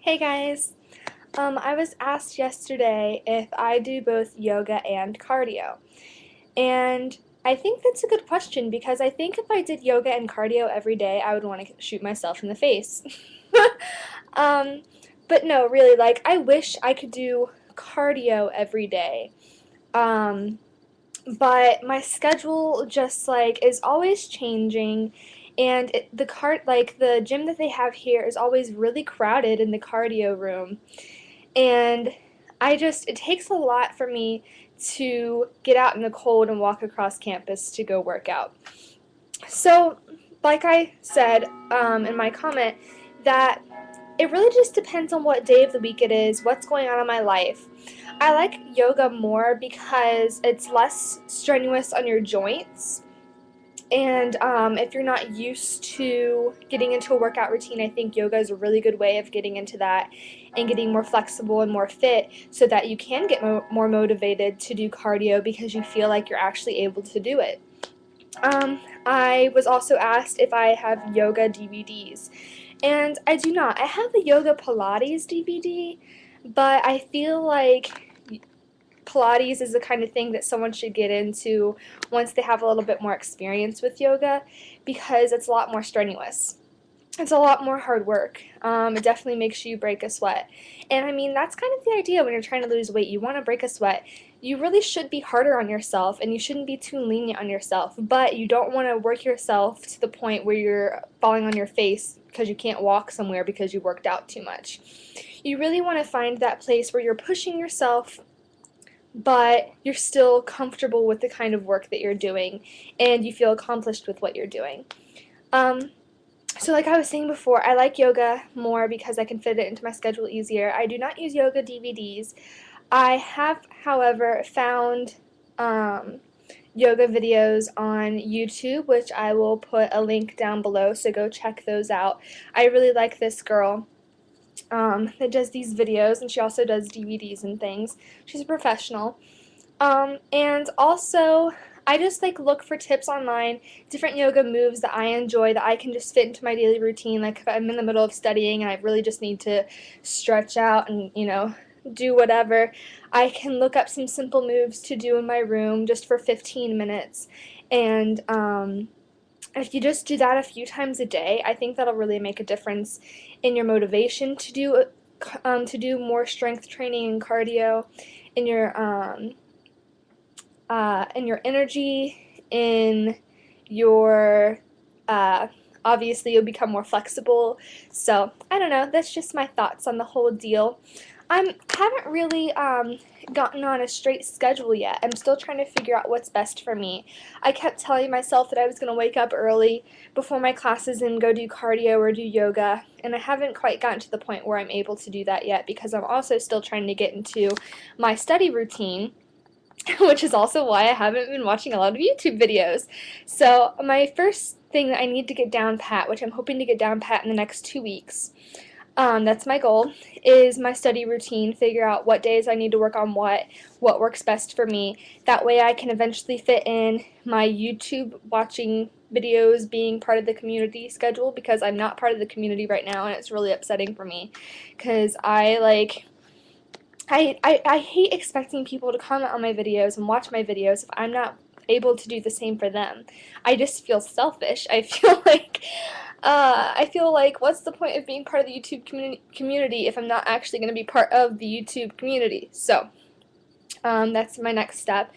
Hey guys! I was asked yesterday if I do both yoga and cardio. And I think that's a good question because I think if I did yoga and cardio every day, I would want to shoot myself in the face. um, but no, really, like, I wish I could do cardio every day. Um, but my schedule just like is always changing and the gym that they have here is always really crowded in the cardio room, and it takes a lot for me to get out in the cold and walk across campus to go work out. So, like I said in my comment, that it really just depends on what day of the week it is, what's going on in my life. I like yoga more because it's less strenuous on your joints. And if you're not used to getting into a workout routine, I think yoga is a really good way of getting into that and getting more flexible and more fit so that you can get more motivated to do cardio because you feel like you're actually able to do it. I was also asked if I have yoga DVDs, and I do not. I have a Yoga Pilates DVD, but I feel like Pilates is the kind of thing that someone should get into once they have a little bit more experience with yoga because it's a lot more strenuous. It's a lot more hard work. It definitely makes you break a sweat. And I mean, that's kind of the idea when you're trying to lose weight. You want to break a sweat. You really should be harder on yourself and you shouldn't be too lenient on yourself. But you don't want to work yourself to the point where you're falling on your face because you can't walk somewhere because you worked out too much. You really want to find that place where you're pushing yourself but you're still comfortable with the kind of work that you're doing and you feel accomplished with what you're doing. Um, so like I was saying before, I like yoga more because I can fit it into my schedule easier. I do not use yoga DVDs. I have, however, found yoga videos on YouTube, which I will put a link down below, so go check those out. I really like this girl that does these videos, and she also does DVDs and things. She's a professional. And also, I just like look for tips online, different yoga moves that I enjoy that I can just fit into my daily routine. Like if I'm in the middle of studying and I really just need to stretch out and, do whatever, I can look up some simple moves to do in my room just for 15 minutes. And if you just do that a few times a day, I think that'll really make a difference in your motivation to do more strength training and cardio, in your energy, in your obviously you'll become more flexible. So I don't know. That's just my thoughts on the whole deal. I haven't really gotten on a straight schedule yet. I'm still trying to figure out what's best for me. I kept telling myself that I was going to wake up early before my classes and go do cardio or do yoga, and I haven't quite gotten to the point where I'm able to do that yet because I'm also still trying to get into my study routine, which is also why I haven't been watching a lot of YouTube videos. So my first thing that I need to get down pat, which I'm hoping to get down pat in the next 2 weeks, that's my goal, is my study routine, figure out what days I need to work on what works best for me. That way I can eventually fit in my YouTube watching videos being part of the community schedule, because I'm not part of the community right now and it's really upsetting for me because I hate expecting people to comment on my videos and watch my videos if I'm not able to do the same for them. I just feel selfish. I feel like what's the point of being part of the YouTube community if I'm not actually going to be part of the YouTube community? So that's my next step.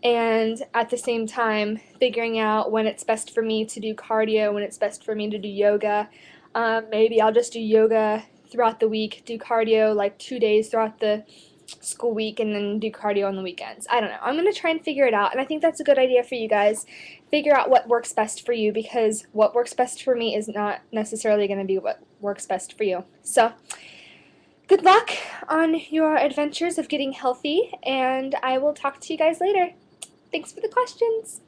And at the same time, figuring out when it's best for me to do cardio, when it's best for me to do yoga. Maybe I'll just do yoga throughout the week, do cardio like 2 days throughout the school week, and then do cardio on the weekends. I don't know. I'm going to try and figure it out, and I think that's a good idea for you guys. Figure out what works best for you, because what works best for me is not necessarily going to be what works best for you. So, good luck on your adventures of getting healthy, and I will talk to you guys later. Thanks for the questions.